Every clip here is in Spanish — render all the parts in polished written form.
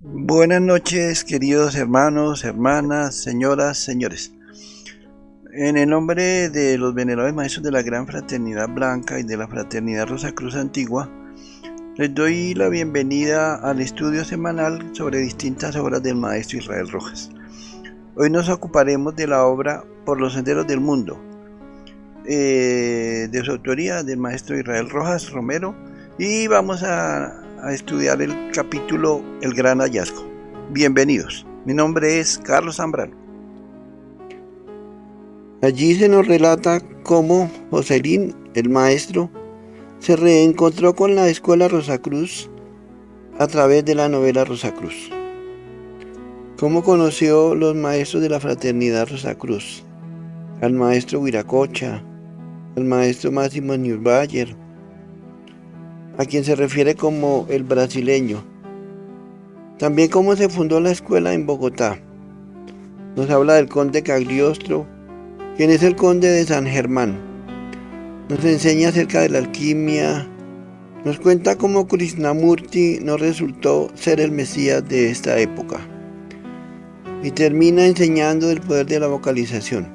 Buenas noches, queridos hermanos, hermanas, señoras, señores. En el nombre de los venerables maestros de la Gran Fraternidad Blanca y de la Fraternidad Rosacruz Antigua, les doy la bienvenida al estudio semanal sobre distintas obras del maestro Israel Rojas. Hoy nos ocuparemos de la obra Por los senderos del mundo, de su autoría del maestro Israel Rojas Romero, y vamos a estudiar el capítulo El Gran Hallazgo. Bienvenidos, mi nombre es Carlos Zambrano. Allí se nos relata cómo Joselín, el maestro, se reencontró con la escuela Rosacruz a través de la novela Rosacruz. Cómo conoció los maestros de la fraternidad Rosacruz, al maestro Wiracocha, al maestro Máximo Niebuhr, a quien se refiere como el brasileño. También cómo se fundó la escuela en Bogotá. Nos habla del conde Cagliostro, quien es el conde de San Germán. Nos enseña acerca de la alquimia. Nos cuenta cómo Krishnamurti no resultó ser el Mesías de esta época. Y termina enseñando del poder de la vocalización.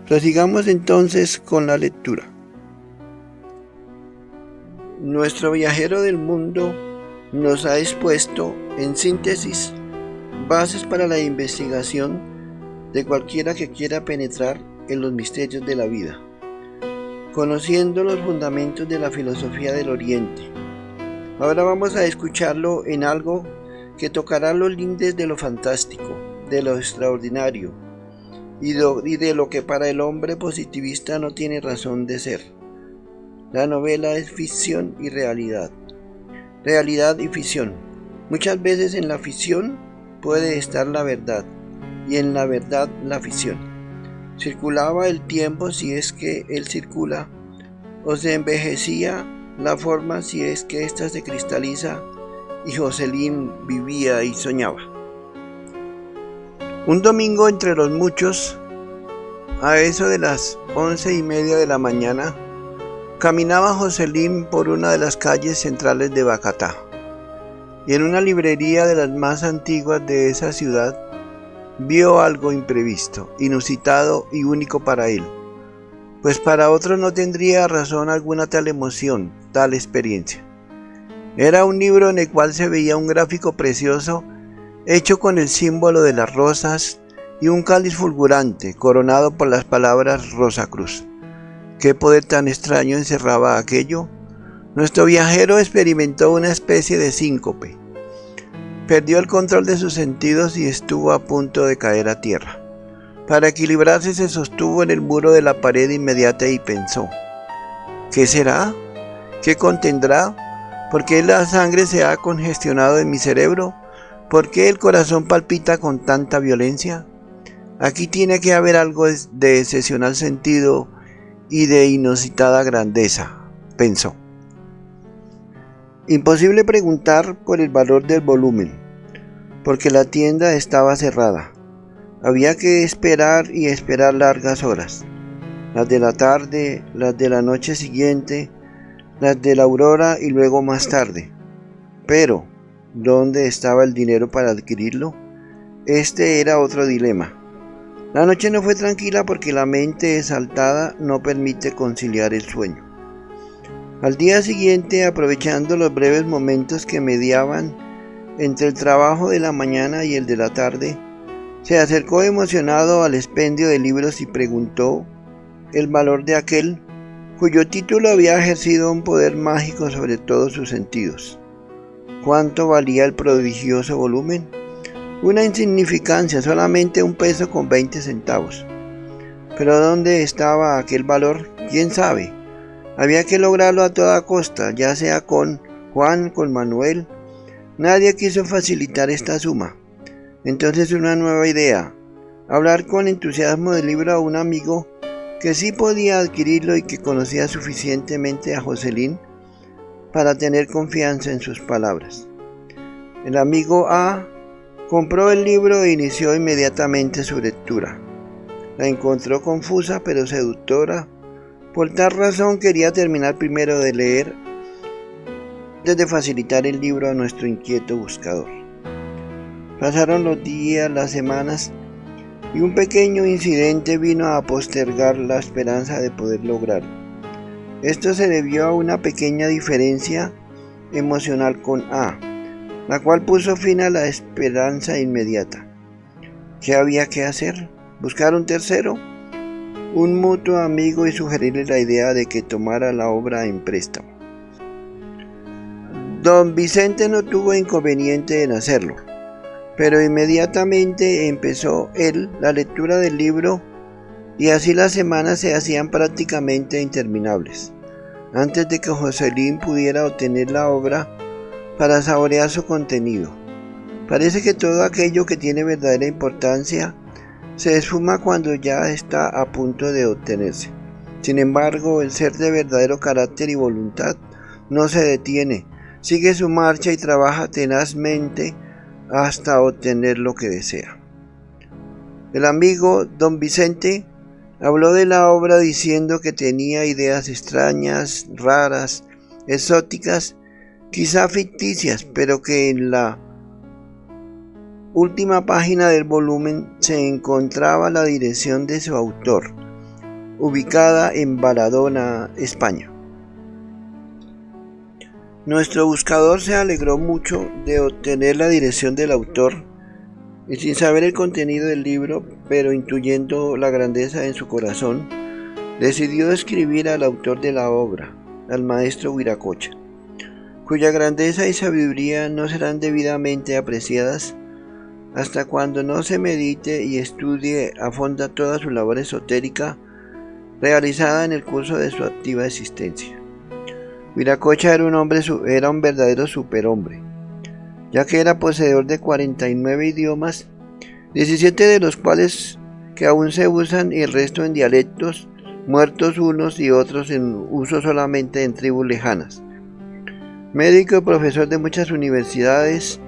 Prosigamos entonces con la lectura. Nuestro viajero del mundo nos ha expuesto, en síntesis, bases para la investigación de cualquiera que quiera penetrar en los misterios de la vida, conociendo los fundamentos de la filosofía del Oriente. Ahora vamos a escucharlo en algo que tocará los lindes de lo fantástico, de lo extraordinario y de lo que para el hombre positivista no tiene razón de ser. La novela es ficción y realidad. Realidad y ficción. Muchas veces en la ficción puede estar la verdad, y en la verdad la ficción. Circulaba el tiempo si es que él circula, o se envejecía la forma si es que ésta se cristaliza, y Joselín vivía y soñaba. Un domingo entre los muchos, a eso de las 11:30 de la mañana, caminaba Joselín por una de las calles centrales de Bogotá, y en una librería de las más antiguas de esa ciudad vio algo imprevisto, inusitado y único para él, pues para otros no tendría razón alguna tal emoción, tal experiencia. Era un libro en el cual se veía un gráfico precioso hecho con el símbolo de las rosas y un cáliz fulgurante coronado por las palabras Rosacruz. ¿Qué poder tan extraño encerraba aquello? Nuestro viajero experimentó una especie de síncope. Perdió el control de sus sentidos y estuvo a punto de caer a tierra. Para equilibrarse se sostuvo en el muro de la pared inmediata y pensó: ¿qué será? ¿Qué contendrá? ¿Por qué la sangre se ha congestionado en mi cerebro? ¿Por qué el corazón palpita con tanta violencia? Aquí tiene que haber algo de excepcional sentido y de inusitada grandeza, pensó. Imposible preguntar por el valor del volumen, porque la tienda estaba cerrada. Había que esperar y esperar largas horas, las de la tarde, las de la noche siguiente, las de la aurora y luego más tarde. Pero, ¿dónde estaba el dinero para adquirirlo? Este era otro dilema. La noche no fue tranquila porque la mente exaltada no permite conciliar el sueño. Al día siguiente, aprovechando los breves momentos que mediaban entre el trabajo de la mañana y el de la tarde, se acercó emocionado al expendio de libros y preguntó el valor de aquel cuyo título había ejercido un poder mágico sobre todos sus sentidos. ¿Cuánto valía el prodigioso volumen? Una insignificancia, solamente $1.20. Pero ¿dónde estaba aquel valor? ¿Quién sabe? Había que lograrlo a toda costa, ya sea con Juan, con Manuel. Nadie quiso facilitar esta suma. Entonces una nueva idea: hablar con entusiasmo del libro a un amigo que sí podía adquirirlo y que conocía suficientemente a Joselín para tener confianza en sus palabras. El amigo A compró el libro e inició inmediatamente su lectura. La encontró confusa pero seductora. Por tal razón quería terminar primero de leer antes de facilitar el libro a nuestro inquieto buscador. Pasaron los días, las semanas, y un pequeño incidente vino a postergar la esperanza de poder lograrlo. Esto se debió a una pequeña diferencia emocional con A, la cual puso fin a la esperanza inmediata. ¿Qué había que hacer? ¿Buscar un tercero? Un mutuo amigo y sugerirle la idea de que tomara la obra en préstamo. Don Vicente no tuvo inconveniente en hacerlo, pero inmediatamente empezó él la lectura del libro y así las semanas se hacían prácticamente interminables, antes de que Jocelyn pudiera obtener la obra para saborear su contenido. Parece que todo aquello que tiene verdadera importancia se esfuma cuando ya está a punto de obtenerse. Sin embargo, el ser de verdadero carácter y voluntad no se detiene, sigue su marcha y trabaja tenazmente hasta obtener lo que desea. El amigo don Vicente habló de la obra diciendo que tenía ideas extrañas, raras, exóticas, quizá ficticias, pero que en la última página del volumen se encontraba la dirección de su autor, ubicada en Baladona, España. Nuestro buscador se alegró mucho de obtener la dirección del autor y sin saber el contenido del libro, pero intuyendo la grandeza en su corazón, decidió escribir al autor de la obra, al maestro Wiracocha, cuya grandeza y sabiduría no serán debidamente apreciadas hasta cuando no se medite y estudie a fondo toda su labor esotérica realizada en el curso de su activa existencia. Wiracocha era un verdadero superhombre, ya que era poseedor de 49 idiomas, 17 de los cuales que aún se usan y el resto en dialectos, muertos unos y otros en uso solamente en tribus lejanas. Médico y profesor de muchas universidades,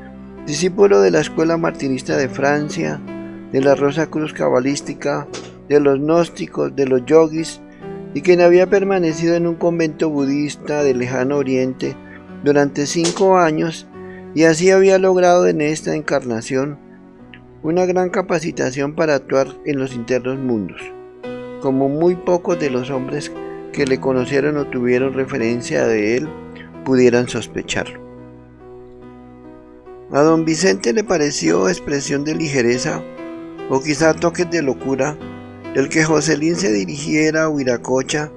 discípulo de la Escuela Martinista de Francia, de la Rosa Cruz Cabalística, de los gnósticos, de los yogis, y quien había permanecido en un convento budista del lejano oriente durante 5 años, y así había logrado en esta encarnación una gran capacitación para actuar en los internos mundos, como muy pocos de los hombres que le conocieron o tuvieron referencia de él pudieran sospecharlo. A don Vicente le pareció expresión de ligereza, o quizá toques de locura, el que Jocelyn se dirigiera a Wiracocha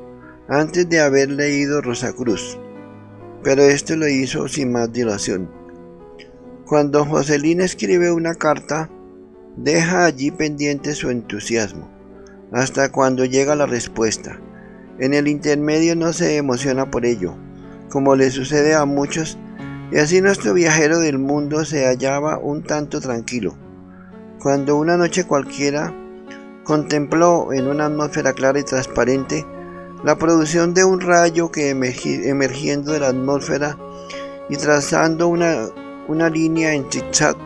antes de haber leído Rosacruz, pero esto lo hizo sin más dilación. Cuando Jocelyn escribe una carta, deja allí pendiente su entusiasmo, hasta cuando llega la respuesta. En el intermedio no se emociona por ello, como le sucede a muchos, y así nuestro viajero del mundo se hallaba un tanto tranquilo, cuando una noche cualquiera contempló en una atmósfera clara y transparente la producción de un rayo que emergiendo de la atmósfera y trazando una línea en zigzag,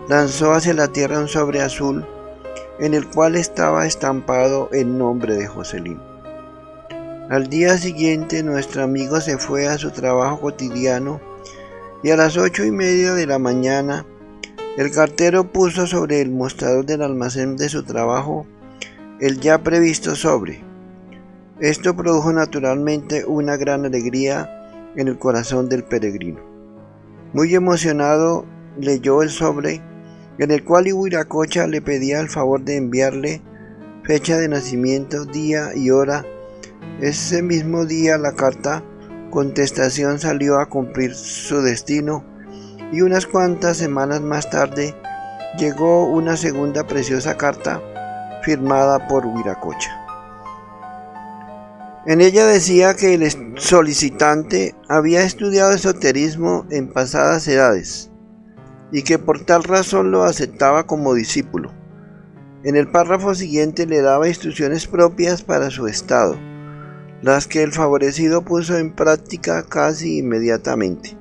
lanzó hacia la tierra un sobre azul en el cual estaba estampado el nombre de Jocelyn. Al día siguiente nuestro amigo se fue a su trabajo cotidiano y a las 8:30 de la mañana el cartero puso sobre el mostrador del almacén de su trabajo el ya previsto sobre. Esto produjo naturalmente una gran alegría en el corazón del peregrino. Muy emocionado leyó el sobre, en el cual Wiracocha le pedía el favor de enviarle fecha de nacimiento, día y hora. Ese mismo día la carta contestación salió a cumplir su destino y unas cuantas semanas más tarde llegó una segunda preciosa carta firmada por Wiracocha. En ella decía que el solicitante había estudiado esoterismo en pasadas edades y que por tal razón lo aceptaba como discípulo. En el párrafo siguiente le daba instrucciones propias para su estado, las que el favorecido puso en práctica casi inmediatamente.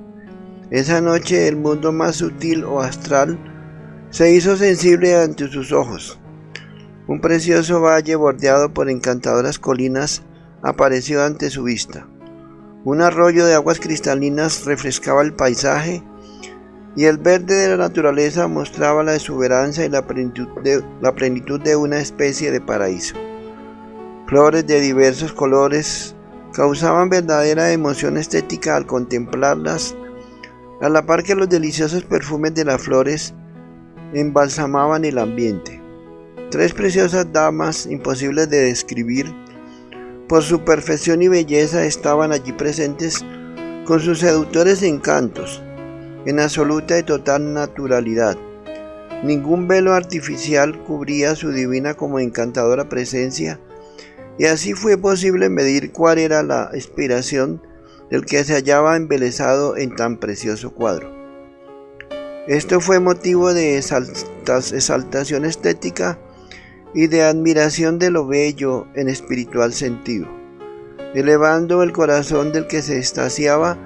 Esa noche el mundo más sutil o astral se hizo sensible ante sus ojos. Un precioso valle bordeado por encantadoras colinas apareció ante su vista. Un arroyo de aguas cristalinas refrescaba el paisaje y el verde de la naturaleza mostraba la exuberancia y la plenitud de una especie de paraíso. Flores de diversos colores causaban verdadera emoción estética al contemplarlas, a la par que los deliciosos perfumes de las flores embalsamaban el ambiente. Tres preciosas damas, imposibles de describir por su perfección y belleza, estaban allí presentes con sus seductores encantos, en absoluta y total naturalidad. Ningún velo artificial cubría su divina como encantadora presencia, y así fue posible medir cuál era la inspiración del que se hallaba embelesado en tan precioso cuadro. Esto fue motivo de exaltación estética y de admiración de lo bello en espiritual sentido, elevando el corazón del que se extasiaba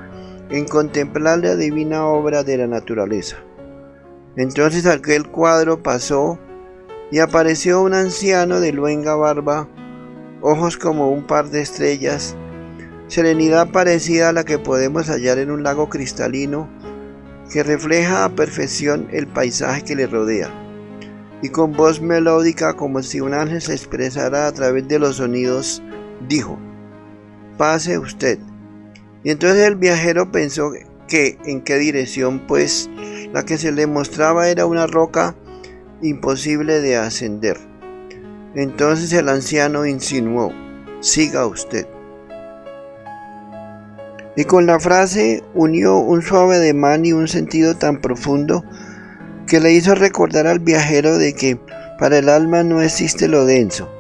en contemplar la divina obra de la naturaleza. Entonces aquel cuadro pasó y apareció un anciano de luenga barba, ojos como un par de estrellas, serenidad parecida a la que podemos hallar en un lago cristalino que refleja a perfección el paisaje que le rodea, y con voz melódica como si un ángel se expresara a través de los sonidos, dijo: «Pase usted». Y entonces el viajero pensó que en qué dirección, pues la que se le mostraba era una roca imposible de ascender. Entonces el anciano insinuó: «Siga usted». Y con la frase unió un suave ademán y un sentido tan profundo que le hizo recordar al viajero de que para el alma no existe lo denso.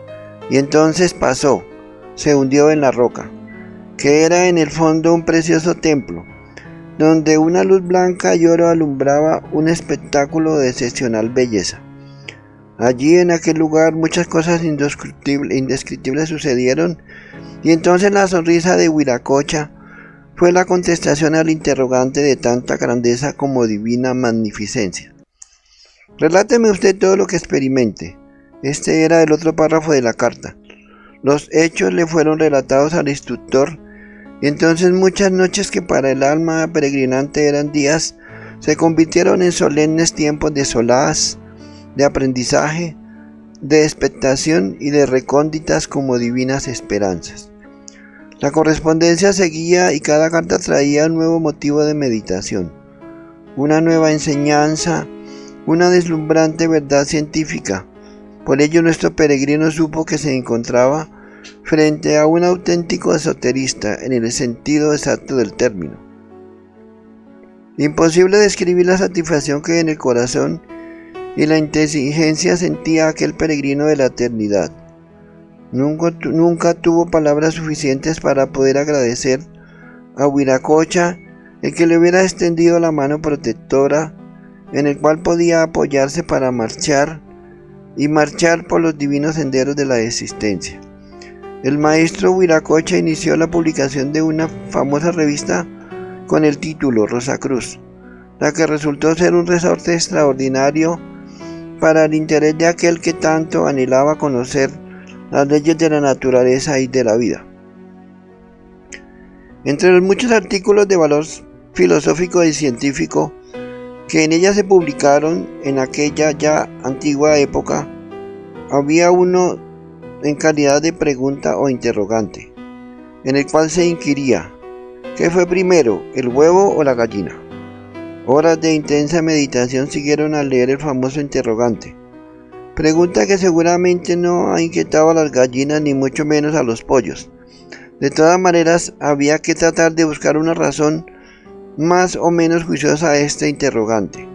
Y entonces pasó, se hundió en la roca, que era en el fondo un precioso templo, donde una luz blanca y oro alumbraba un espectáculo de excepcional belleza. Allí en aquel lugar muchas cosas indescriptibles sucedieron, y entonces la sonrisa de Wiracocha fue la contestación al interrogante de tanta grandeza como divina magnificencia. «Reláteme usted todo lo que experimente». Este era el otro párrafo de la carta. Los hechos le fueron relatados al instructor, y entonces muchas noches que para el alma peregrinante eran días, se convirtieron en solemnes tiempos de solaz, de aprendizaje, de expectación y de recónditas como divinas esperanzas. La correspondencia seguía y cada carta traía un nuevo motivo de meditación, una nueva enseñanza, una deslumbrante verdad científica. Por ello nuestro peregrino supo que se encontraba frente a un auténtico esoterista en el sentido exacto del término. Imposible describir la satisfacción que en el corazón y la inteligencia sentía aquel peregrino de la eternidad. Nunca tuvo palabras suficientes para poder agradecer a Wiracocha el que le hubiera extendido la mano protectora en el cual podía apoyarse para marchar por los divinos senderos de la existencia. El maestro Wiracocha inició la publicación de una famosa revista con el título Rosacruz, la que resultó ser un resorte extraordinario para el interés de aquel que tanto anhelaba conocer las leyes de la naturaleza y de la vida. Entre los muchos artículos de valor filosófico y científico que en ella se publicaron en aquella ya antigua época, había uno en calidad de pregunta o interrogante, en el cual se inquiría: ¿qué fue primero, el huevo o la gallina? Horas de intensa meditación siguieron al leer el famoso interrogante, pregunta que seguramente no ha inquietado a las gallinas ni mucho menos a los pollos. De todas maneras, había que tratar de buscar una razón más o menos juiciosa a este interrogante,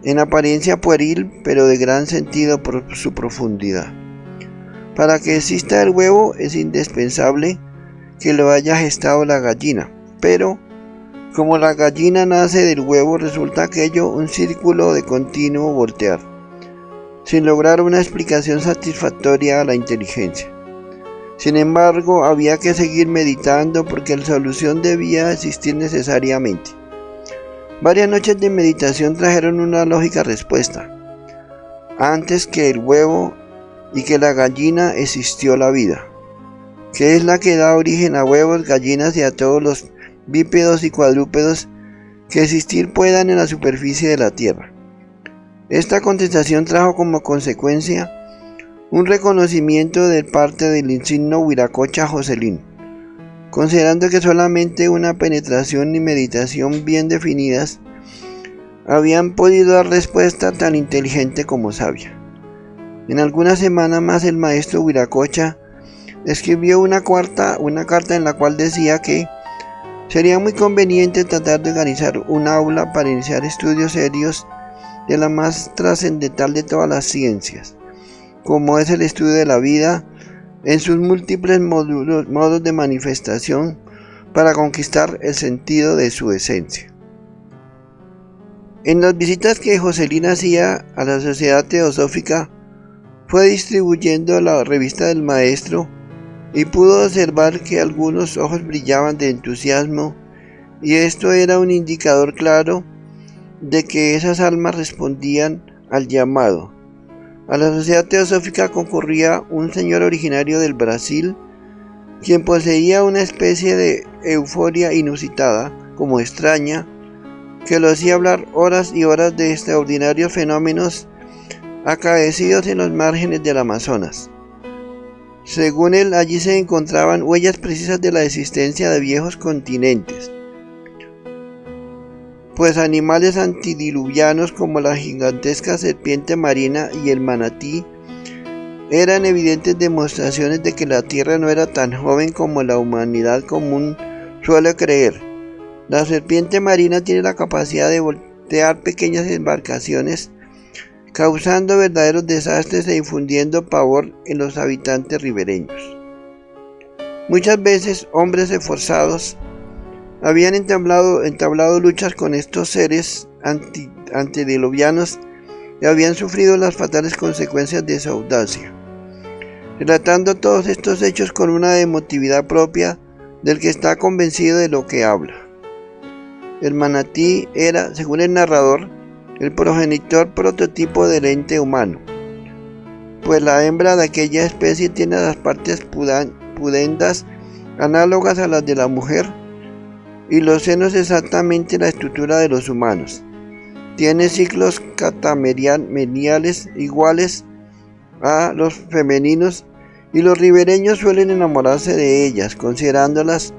en apariencia pueril, pero de gran sentido por su profundidad. Para que exista el huevo es indispensable que lo haya gestado la gallina, pero como la gallina nace del huevo, resulta aquello un círculo de continuo voltear, sin lograr una explicación satisfactoria a la inteligencia. Sin embargo, había que seguir meditando porque la solución debía existir necesariamente. Varias noches de meditación trajeron una lógica respuesta. Antes que el huevo y que la gallina existió la vida, que es la que da origen a huevos, gallinas y a todos los bípedos y cuadrúpedos que existir puedan en la superficie de la tierra. Esta contestación trajo como consecuencia un reconocimiento de parte del insigno Viracocha Joselín, considerando que solamente una penetración y meditación bien definidas habían podido dar respuesta tan inteligente como sabia. En algunas semanas más el maestro Viracocha escribió una carta en la cual decía que sería muy conveniente tratar de organizar un aula para iniciar estudios serios de la más trascendental de todas las ciencias, como es el estudio de la vida en sus múltiples modos de manifestación para conquistar el sentido de su esencia. En las visitas que Joselín hacía a la Sociedad Teosófica, fue distribuyendo la revista del maestro y pudo observar que algunos ojos brillaban de entusiasmo, y esto era un indicador claro de que esas almas respondían al llamado. A la Sociedad Teosófica concurría un señor originario del Brasil, quien poseía una especie de euforia inusitada, como extraña, que lo hacía hablar horas y horas de extraordinarios fenómenos acaecidos en los márgenes del Amazonas. Según él, allí se encontraban huellas precisas de la existencia de viejos continentes, pues animales antidiluvianos como la gigantesca serpiente marina y el manatí eran evidentes demostraciones de que la Tierra no era tan joven como la humanidad común suele creer. La serpiente marina tiene la capacidad de voltear pequeñas embarcaciones, causando verdaderos desastres e infundiendo pavor en los habitantes ribereños. Muchas veces hombres esforzados habían entablado luchas con estos seres antediluvianos y habían sufrido las fatales consecuencias de su audacia, relatando todos estos hechos con una emotividad propia del que está convencido de lo que habla. El manatí era, según el narrador, el progenitor prototipo del ente humano, pues la hembra de aquella especie tiene las partes pudendas análogas a las de la mujer y los senos exactamente la estructura de los humanos. Tiene ciclos catameniales iguales a los femeninos y los ribereños suelen enamorarse de ellas, considerándolas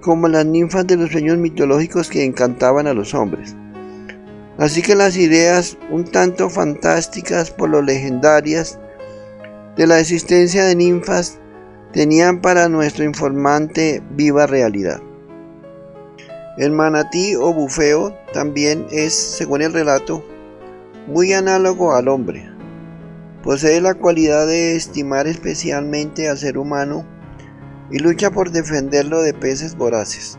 como las ninfas de los sueños mitológicos que encantaban a los hombres. Así que las ideas un tanto fantásticas por lo legendarias de la existencia de ninfas tenían para nuestro informante viva realidad. El manatí o bufeo también es, según el relato, muy análogo al hombre. Posee la cualidad de estimar especialmente al ser humano y lucha por defenderlo de peces voraces.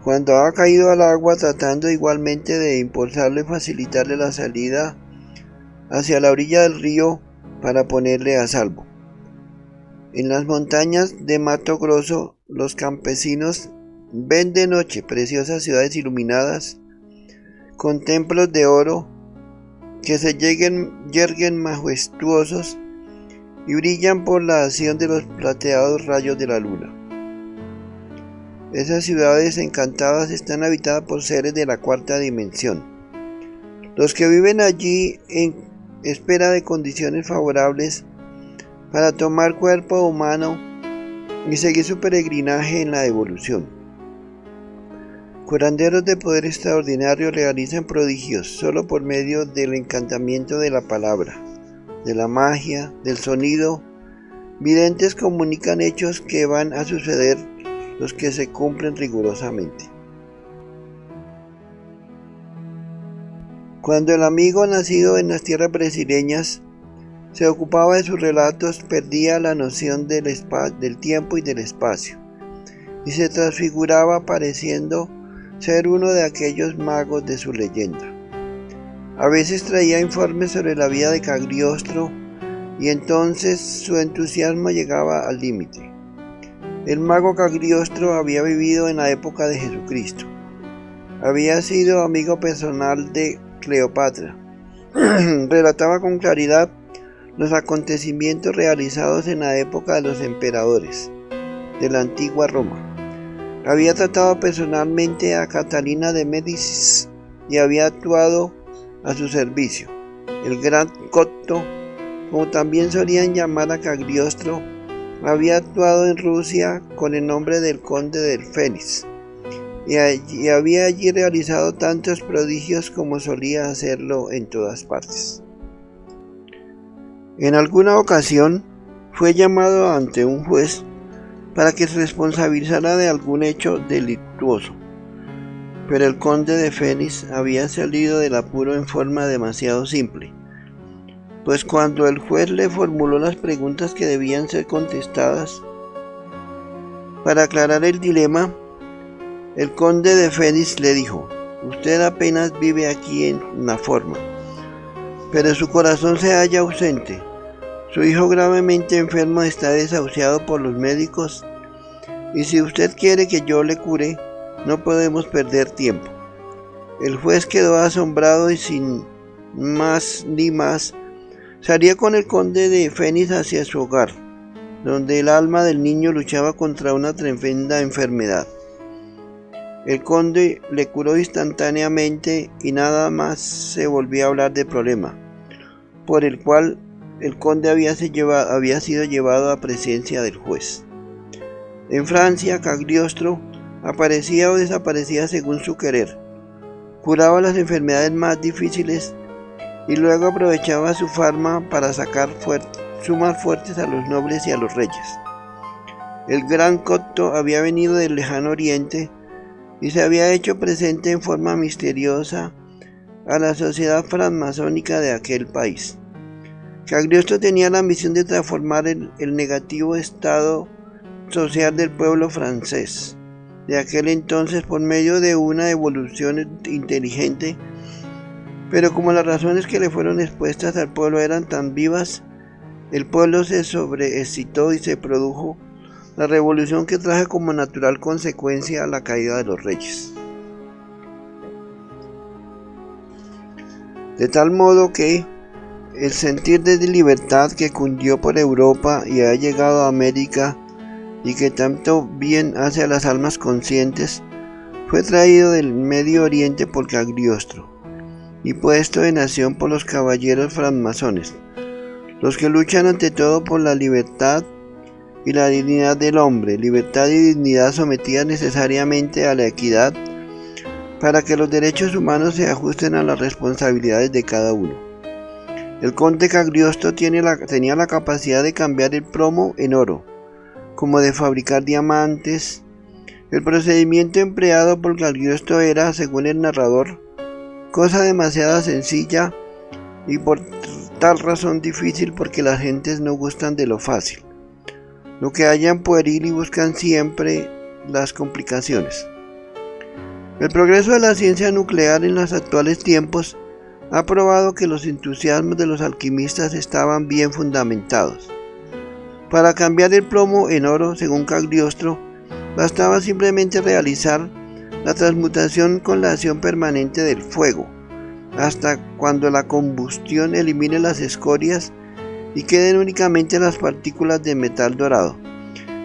Cuando ha caído al agua, tratando igualmente de impulsarlo y facilitarle la salida hacia la orilla del río para ponerle a salvo. En las montañas de Mato Grosso, los campesinos ven de noche preciosas ciudades iluminadas con templos de oro que se yerguen majestuosos y brillan por la acción de los plateados rayos de la luna. Esas ciudades encantadas están habitadas por seres de la cuarta dimensión. Los que viven allí en espera de condiciones favorables para tomar cuerpo humano y seguir su peregrinaje en la evolución. Curanderos de poder extraordinario realizan prodigios solo por medio del encantamiento de la palabra, de la magia, del sonido. Videntes comunican hechos que van a suceder, los que se cumplen rigurosamente. Cuando el amigo nacido en las tierras brasileñas se ocupaba de sus relatos, perdía la noción del tiempo y del espacio, y se transfiguraba pareciendo ser uno de aquellos magos de su leyenda. A veces traía informes sobre la vida de Cagliostro, y entonces su entusiasmo llegaba al límite. El mago Cagliostro había vivido en la época de Jesucristo. Había sido amigo personal de Cleopatra. Relataba con claridad los acontecimientos realizados en la época de los emperadores de la antigua Roma. Había tratado personalmente a Catalina de Médicis y había actuado a su servicio. El gran Cotto, como también solían llamar a Cagliostro, había actuado en Rusia con el nombre del conde del Fénix y había allí realizado tantos prodigios como solía hacerlo en todas partes. En alguna ocasión fue llamado ante un juez para que se responsabilizara de algún hecho delictuoso, pero el conde de Fénix había salido del apuro en forma demasiado simple, pues cuando el juez le formuló las preguntas que debían ser contestadas para aclarar el dilema, el conde de Fénix le dijo: «Usted apenas vive aquí en una forma, pero su corazón se halla ausente. Su hijo gravemente enfermo está desahuciado por los médicos y si usted quiere que yo le cure, no podemos perder tiempo». El juez quedó asombrado y sin más ni más salía con el conde de Fénix hacia su hogar, donde el alma del niño luchaba contra una tremenda enfermedad. El conde le curó instantáneamente y nada más se volvió a hablar del problema, por el cual el conde había sido llevado a presencia del juez. En Francia, Cagliostro aparecía o desaparecía según su querer, curaba las enfermedades más difíciles y luego aprovechaba su fama para sumar fuertes a los nobles y a los reyes. El gran Cotto había venido del lejano oriente y se había hecho presente en forma misteriosa a la sociedad francmasónica de aquel país. Cagliostro tenía la misión de transformar el negativo estado social del pueblo francés de aquel entonces por medio de una evolución inteligente, pero como las razones que le fueron expuestas al pueblo eran tan vivas, el pueblo se sobreexcitó y se produjo la revolución que trajo como natural consecuencia la caída de los reyes. De tal modo que el sentir de libertad que cundió por Europa y ha llegado a América y que tanto bien hace a las almas conscientes, fue traído del Medio Oriente por Cagliostro y puesto en acción por los caballeros francmasones, los que luchan ante todo por la libertad y la dignidad del hombre, libertad y dignidad sometidas necesariamente a la equidad para que los derechos humanos se ajusten a las responsabilidades de cada uno. El conde Cagliostro tenía la capacidad de cambiar el plomo en oro, como de fabricar diamantes. El procedimiento empleado por Cagliostro era, según el narrador, cosa demasiado sencilla y por tal razón difícil porque las gentes no gustan de lo fácil, lo que hallan pueril y buscan siempre las complicaciones. El progreso de la ciencia nuclear en los actuales tiempos ha probado que los entusiasmos de los alquimistas estaban bien fundamentados. Para cambiar el plomo en oro, según Cagliostro, bastaba simplemente realizar la transmutación con la acción permanente del fuego, hasta cuando la combustión elimine las escorias y queden únicamente las partículas de metal dorado,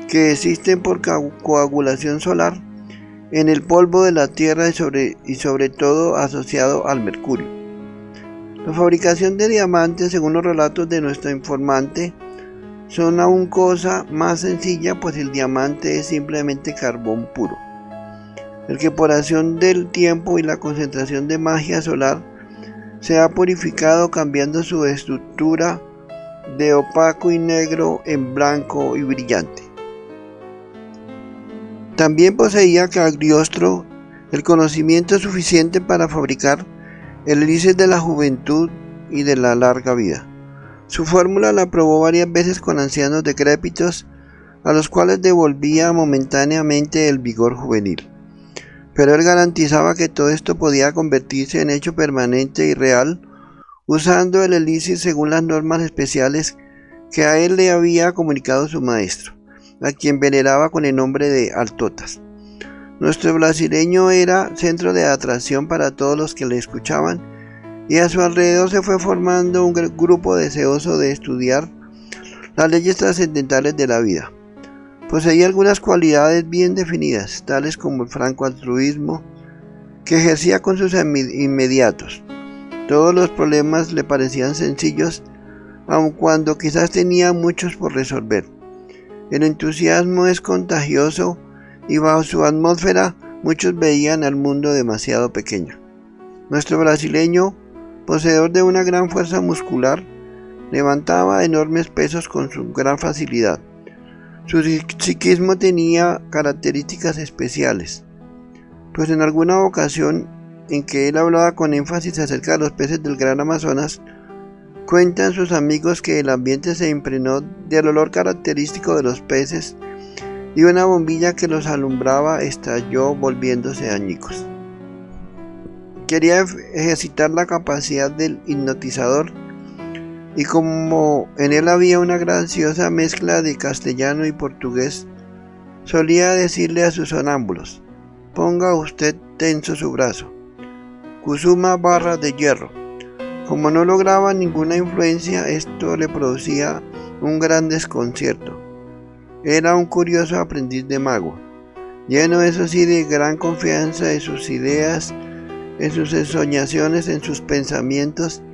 que existen por coagulación solar en el polvo de la tierra y sobre todo asociado al mercurio. La fabricación de diamantes, según los relatos de nuestra informante, son aún cosa más sencilla, pues el diamante es simplemente carbón puro, el que por acción del tiempo y la concentración de magia solar se ha purificado cambiando su estructura de opaco y negro en blanco y brillante. También poseía Cagliostro el conocimiento suficiente para fabricar el elixir de la juventud y de la larga vida. Su fórmula la probó varias veces con ancianos decrépitos, a los cuales devolvía momentáneamente el vigor juvenil. Pero él garantizaba que todo esto podía convertirse en hecho permanente y real, usando el elixir según las normas especiales que a él le había comunicado su maestro, a quien veneraba con el nombre de Altotas. Nuestro brasileño era centro de atracción para todos los que le escuchaban, y a su alrededor se fue formando un grupo deseoso de estudiar las leyes trascendentales de la vida. Poseía algunas cualidades bien definidas, tales como el franco altruismo, que ejercía con sus inmediatos. Todos los problemas le parecían sencillos, aun cuando quizás tenía muchos por resolver. El entusiasmo es contagioso y bajo su atmósfera muchos veían al mundo demasiado pequeño. Nuestro brasileño, poseedor de una gran fuerza muscular, levantaba enormes pesos con su gran facilidad. Su psiquismo tenía características especiales, pues en alguna ocasión en que él hablaba con énfasis acerca de los peces del Gran Amazonas, cuentan sus amigos que el ambiente se impregnó del olor característico de los peces y una bombilla que los alumbraba estalló volviéndose añicos. Quería ejercitar la capacidad del hipnotizador y como en él había una graciosa mezcla de castellano y portugués, solía decirle a sus sonámbulos: ponga usted tenso su brazo, Kusuma barra de hierro. Como no lograba ninguna influencia, esto le producía un gran desconcierto. Era un curioso aprendiz de mago, lleno eso sí de gran confianza en sus ideas, en sus ensoñaciones, en sus pensamientos,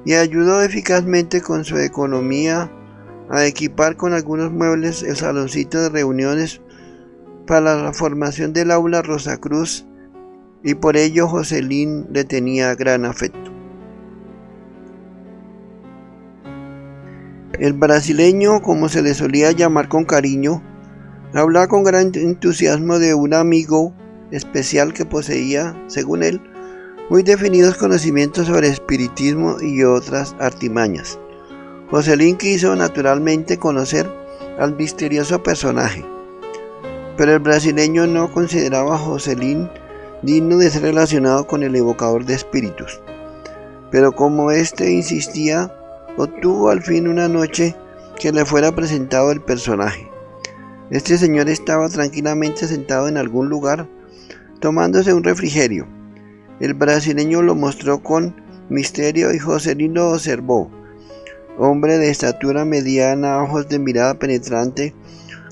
y ayudó eficazmente con su economía a equipar con algunos muebles el saloncito de reuniones para la formación del aula Rosacruz, y por ello Jocelyn le tenía gran afecto. El brasileño, como se le solía llamar con cariño, hablaba con gran entusiasmo de un amigo especial que poseía, según él, muy definidos conocimientos sobre espiritismo y otras artimañas. Jocelyn quiso naturalmente conocer al misterioso personaje, pero el brasileño no consideraba a Jocelyn digno de ser relacionado con el evocador de espíritus. Pero como éste insistía, obtuvo al fin una noche que le fuera presentado el personaje. Este señor estaba tranquilamente sentado en algún lugar, tomándose un refrigerio. El brasileño lo mostró con misterio y Jocelyn lo observó. Hombre de estatura mediana, ojos de mirada penetrante,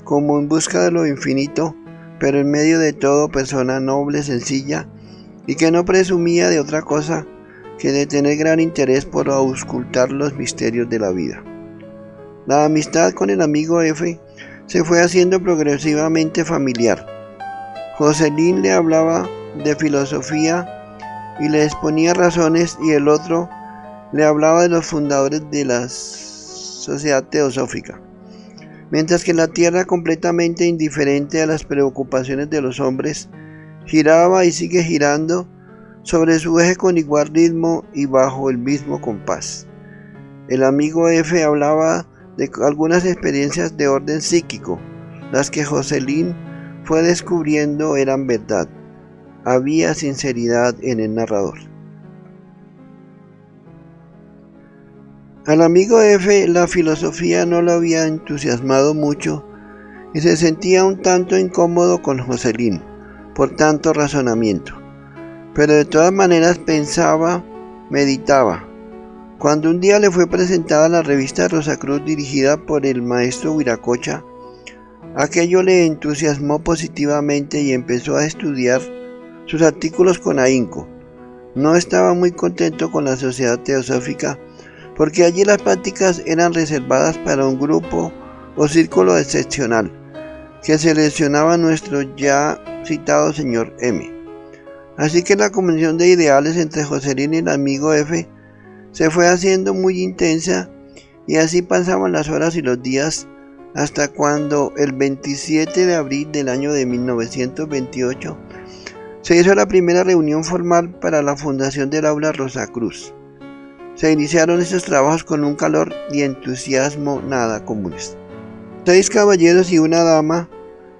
como en busca de lo infinito, pero en medio de todo persona noble, sencilla, y que no presumía de otra cosa que de tener gran interés por auscultar los misterios de la vida. La amistad con el amigo F se fue haciendo progresivamente familiar. Jocelyn le hablaba de filosofía y le exponía razones, y el otro le hablaba de los fundadores de la sociedad teosófica, mientras que la tierra, completamente indiferente a las preocupaciones de los hombres, giraba y sigue girando sobre su eje con igual ritmo y bajo el mismo compás. El amigo F hablaba de algunas experiencias de orden psíquico, las que Jocelyn fue descubriendo eran verdad. Había sinceridad en el narrador. Al amigo F la filosofía no lo había entusiasmado mucho y se sentía un tanto incómodo con Jocelyn por tanto razonamiento, pero de todas maneras pensaba, meditaba. Cuando un día le fue presentada la revista Rosacruz dirigida por el maestro Wiracocha, aquello le entusiasmó positivamente y empezó a estudiar sus artículos con ahínco. No estaba muy contento con la sociedad teosófica, porque allí las prácticas eran reservadas para un grupo o círculo excepcional, que seleccionaba nuestro ya citado señor M. Así que la convención de ideales entre Jocelyn y el amigo F se fue haciendo muy intensa, y así pasaban las horas y los días, hasta cuando el 27 de abril del año de 1928 se hizo la primera reunión formal para la fundación del aula Rosacruz. Se iniciaron estos trabajos con un calor y entusiasmo nada comunes. 6 caballeros y una dama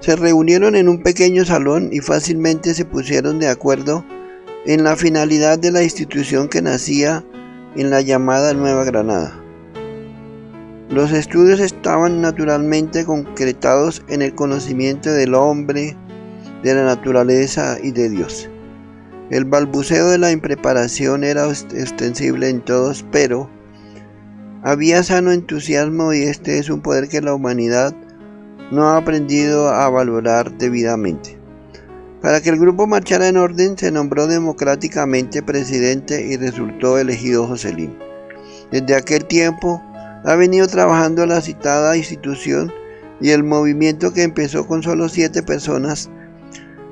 se reunieron en un pequeño salón y fácilmente se pusieron de acuerdo en la finalidad de la institución que nacía en la llamada Nueva Granada. Los estudios estaban naturalmente concretados en el conocimiento del hombre, de la naturaleza y de Dios. El balbuceo de la impreparación era ostensible en todos, pero había sano entusiasmo, y este es un poder que la humanidad no ha aprendido a valorar debidamente. Para que el grupo marchara en orden, se nombró democráticamente presidente y resultó elegido Jocelyn. Desde aquel tiempo ha venido trabajando la citada institución y el movimiento, que empezó con solo 7 personas,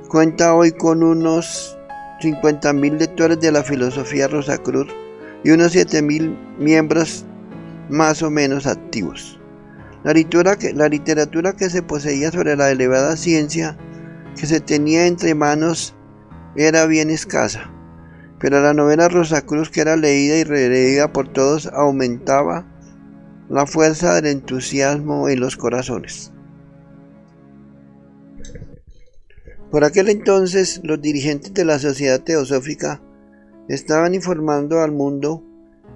cuenta hoy con unos 50.000 lectores de la filosofía Rosacruz y unos 7.000 miembros más o menos activos. La literatura que se poseía sobre la elevada ciencia que se tenía entre manos era bien escasa, pero la novela Rosacruz, que era leída y releída por todos, aumentaba la fuerza del entusiasmo en los corazones. Por aquel entonces, los dirigentes de la Sociedad Teosófica estaban informando al mundo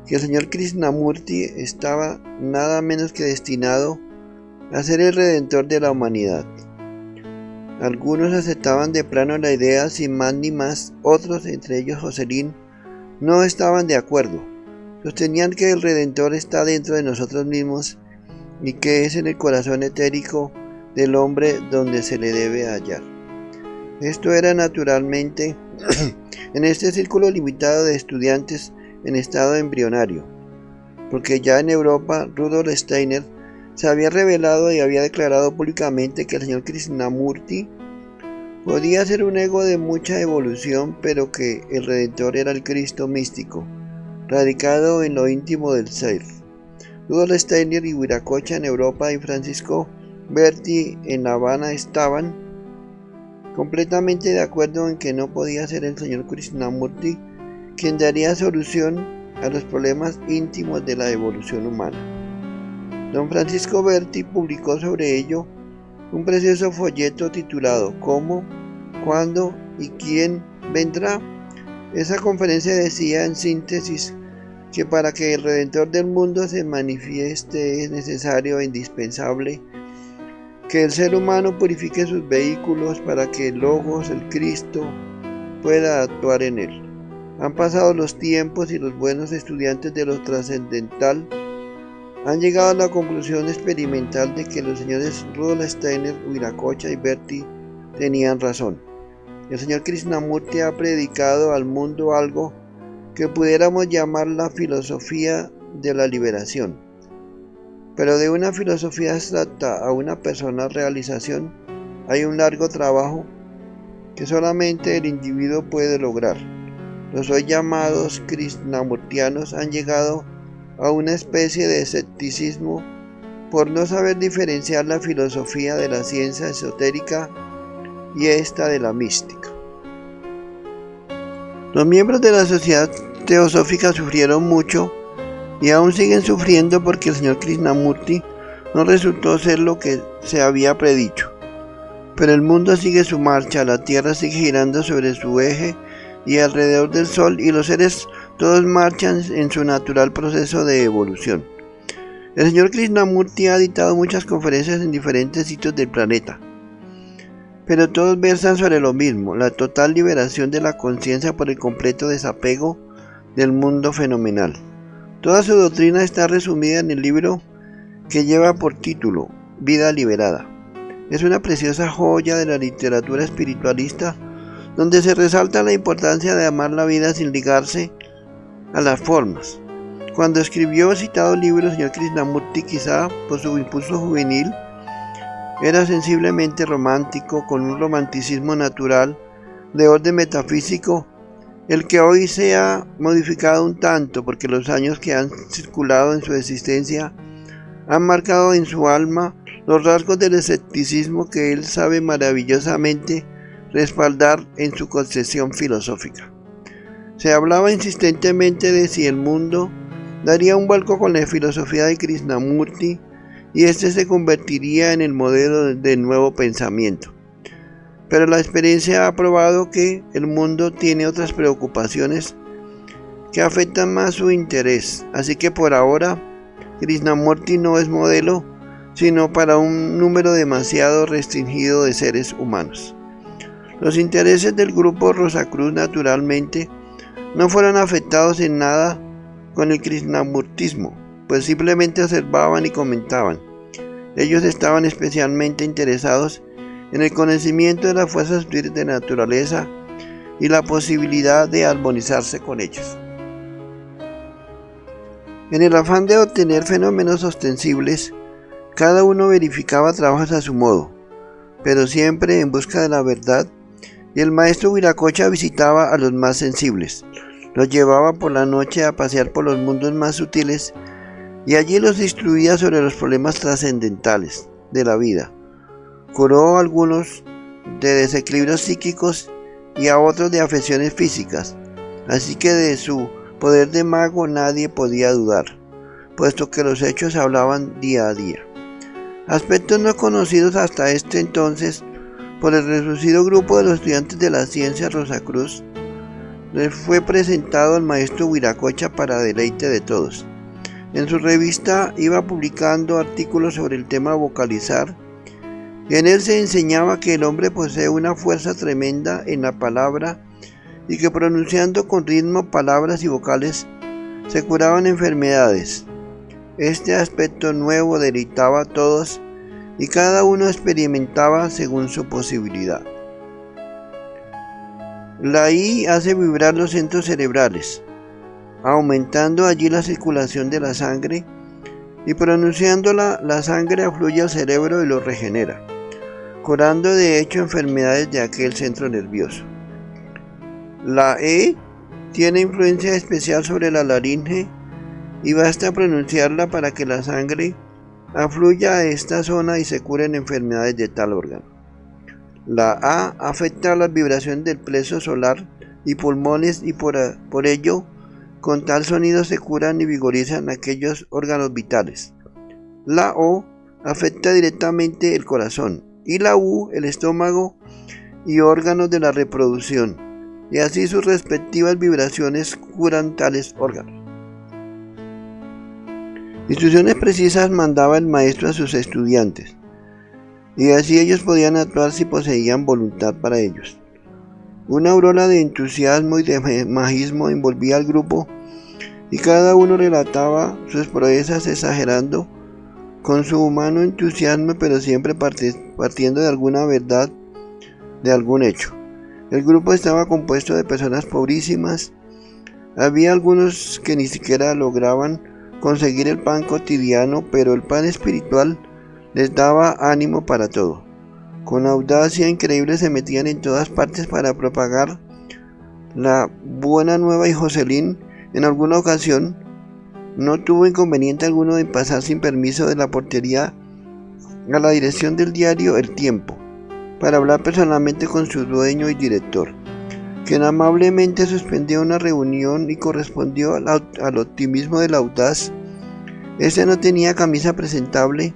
que el señor Krishnamurti estaba nada menos que destinado a ser el redentor de la humanidad. Algunos aceptaban de plano la idea sin más ni más, otros, entre ellos Jocelyn, no estaban de acuerdo. Sostenían que el Redentor está dentro de nosotros mismos y que es en el corazón etérico del hombre donde se le debe hallar. Esto era naturalmente en este círculo limitado de estudiantes en estado embrionario, porque ya en Europa Rudolf Steiner se había revelado y había declarado públicamente que el señor Krishnamurti podía ser un ego de mucha evolución, pero que el Redentor era el Cristo místico, radicado en lo íntimo del ser. Rudolf Steiner y Viracocha en Europa y Francisco Berti en La Habana estaban completamente de acuerdo en que no podía ser el señor Krishnamurti quien daría solución a los problemas íntimos de la evolución humana. Don Francisco Berti publicó sobre ello un precioso folleto titulado ¿Cómo, cuándo y quién vendrá? Esa conferencia decía en síntesis que para que el Redentor del mundo se manifieste es necesario e indispensable que el ser humano purifique sus vehículos para que el Logos, el Cristo, pueda actuar en él. Han pasado los tiempos y los buenos estudiantes de lo trascendental han llegado a la conclusión experimental de que los señores Rudolf Steiner, Viracocha y Berti tenían razón. El señor Krishnamurti ha predicado al mundo algo que pudiéramos llamar la filosofía de la liberación. Pero de una filosofía abstracta a una personal realización hay un largo trabajo que solamente el individuo puede lograr. Los hoy llamados krishnamurtianos han llegado a una especie de escepticismo por no saber diferenciar la filosofía de la ciencia esotérica y esta de la mística. Los miembros de la Sociedad Teosófica sufrieron mucho y aún siguen sufriendo porque el señor Krishnamurti no resultó ser lo que se había predicho. Pero el mundo sigue su marcha, la Tierra sigue girando sobre su eje y alrededor del Sol, y los seres todos marchan en su natural proceso de evolución. El señor Krishnamurti ha dictado muchas conferencias en diferentes sitios del planeta, pero todos versan sobre lo mismo: la total liberación de la conciencia por el completo desapego del mundo fenomenal. Toda su doctrina está resumida en el libro que lleva por título Vida Liberada. Es una preciosa joya de la literatura espiritualista donde se resalta la importancia de amar la vida sin ligarse a las formas. Cuando escribió el citado libro, el señor Krishnamurti, quizá por su impulso juvenil, era sensiblemente romántico, con un romanticismo natural de orden metafísico, el que hoy se ha modificado un tanto porque los años que han circulado en su existencia han marcado en su alma los rasgos del escepticismo que él sabe maravillosamente respaldar en su concepción filosófica. Se hablaba insistentemente de si el mundo daría un vuelco con la filosofía de Krishnamurti y este se convertiría en el modelo del nuevo pensamiento. Pero la experiencia ha probado que el mundo tiene otras preocupaciones que afectan más su interés, así que por ahora Krishnamurti no es modelo sino para un número demasiado restringido de seres humanos. Los intereses del grupo Rosacruz naturalmente no fueron afectados en nada con el krishnamurtismo, pues simplemente observaban y comentaban, Ellos estaban especialmente interesados en el conocimiento de las fuerzas sutiles de la naturaleza y la posibilidad de armonizarse con ellos. En el afán de obtener fenómenos ostensibles, cada uno verificaba trabajos a su modo, pero siempre en busca de la verdad, y el maestro Viracocha visitaba a los más sensibles, los llevaba por la noche a pasear por los mundos más sutiles y allí los instruía sobre los problemas trascendentales de la vida. Curó a algunos de desequilibrios psíquicos y a otros de afecciones físicas, así que de su poder de mago nadie podía dudar, puesto que los hechos hablaban día a día. Aspectos no conocidos hasta este entonces por el reducido grupo de los estudiantes de la ciencia Rosacruz, les fue presentado al maestro Viracocha para deleite de todos. En su revista iba publicando artículos sobre el tema vocalizar, y en él se enseñaba que el hombre posee una fuerza tremenda en la palabra y que pronunciando con ritmo palabras y vocales se curaban enfermedades. Este aspecto nuevo deleitaba a todos y cada uno experimentaba según su posibilidad. La I hace vibrar los centros cerebrales, aumentando allí la circulación de la sangre, y pronunciándola la sangre afluye al cerebro y lo regenera, curando de hecho enfermedades de aquel centro nervioso. La E tiene influencia especial sobre la laringe y basta pronunciarla para que la sangre afluya a esta zona y se curen enfermedades de tal órgano. La A afecta las vibraciones del plexo solar y pulmones y por ello con tal sonido se curan y vigorizan aquellos órganos vitales. La O afecta directamente el corazón y la U el estómago y órganos de la reproducción, y así sus respectivas vibraciones curan tales órganos. Instrucciones precisas mandaba el maestro a sus estudiantes, y así ellos podían actuar si poseían voluntad para ellos. Una aurora de entusiasmo y de magismo envolvía al grupo, y cada uno relataba sus proezas exagerando con su humano entusiasmo, pero siempre partiendo de alguna verdad, de algún hecho. El grupo estaba compuesto de personas pobrísimas. Había algunos que ni siquiera lograban conseguir el pan cotidiano, pero el pan espiritual les daba ánimo para todo. Con audacia increíble se metían en todas partes para propagar la buena nueva, y Jocelyn en alguna ocasión no tuvo inconveniente alguno en pasar sin permiso de la portería a la dirección del diario El Tiempo para hablar personalmente con su dueño y director, quien amablemente suspendió una reunión y correspondió al optimismo del audaz. Este no tenía camisa presentable,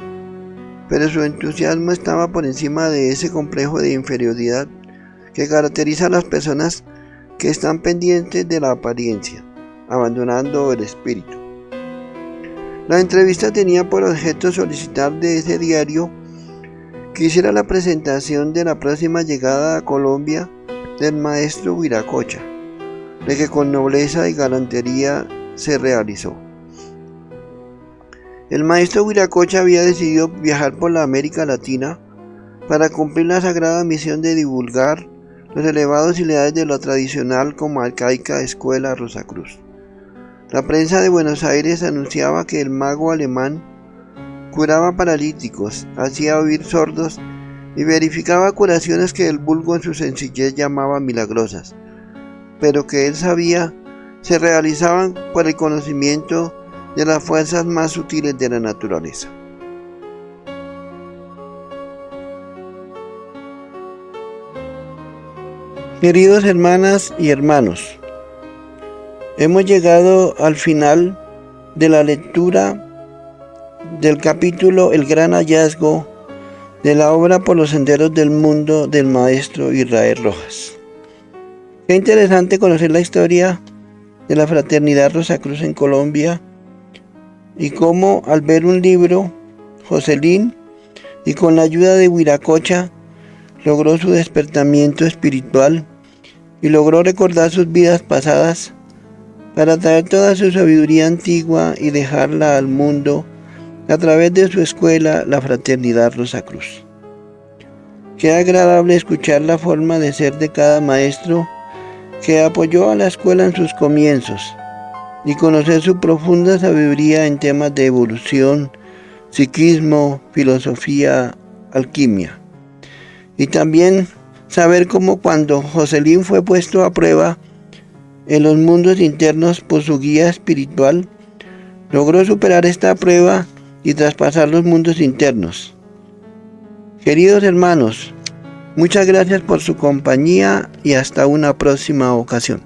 pero su entusiasmo estaba por encima de ese complejo de inferioridad que caracteriza a las personas que están pendientes de la apariencia, abandonando el espíritu. La entrevista tenía por objeto solicitar de ese diario que hiciera la presentación de la próxima llegada a Colombia del maestro Viracocha, de que con nobleza y galantería se realizó. El maestro Viracocha había decidido viajar por la América Latina para cumplir la sagrada misión de divulgar los elevados ideales de la tradicional como arcaica escuela Rosacruz. La prensa de Buenos Aires anunciaba que el mago alemán curaba paralíticos, hacía oír sordos y verificaba curaciones que el vulgo en su sencillez llamaba milagrosas, pero que él sabía se realizaban por el conocimiento de las fuerzas más sutiles de la naturaleza. Queridos hermanas y hermanos, hemos llegado al final de la lectura del capítulo El gran hallazgo de la obra Por los senderos del mundo del maestro Israel Rojas. Qué interesante conocer la historia de la fraternidad Rosacruz en Colombia y cómo al ver un libro, Jocelyn, y con la ayuda de Viracocha, logró su despertamiento espiritual y logró recordar sus vidas pasadas para traer toda su sabiduría antigua y dejarla al mundo a través de su escuela, la Fraternidad Rosacruz. Qué agradable escuchar la forma de ser de cada maestro que apoyó a la escuela en sus comienzos y conocer su profunda sabiduría en temas de evolución, psiquismo, filosofía, alquimia. Y también saber cómo cuando Jocelyn fue puesto a prueba en los mundos internos por su guía espiritual, logró superar esta prueba y traspasar los mundos internos. Queridos hermanos, muchas gracias por su compañía y hasta una próxima ocasión.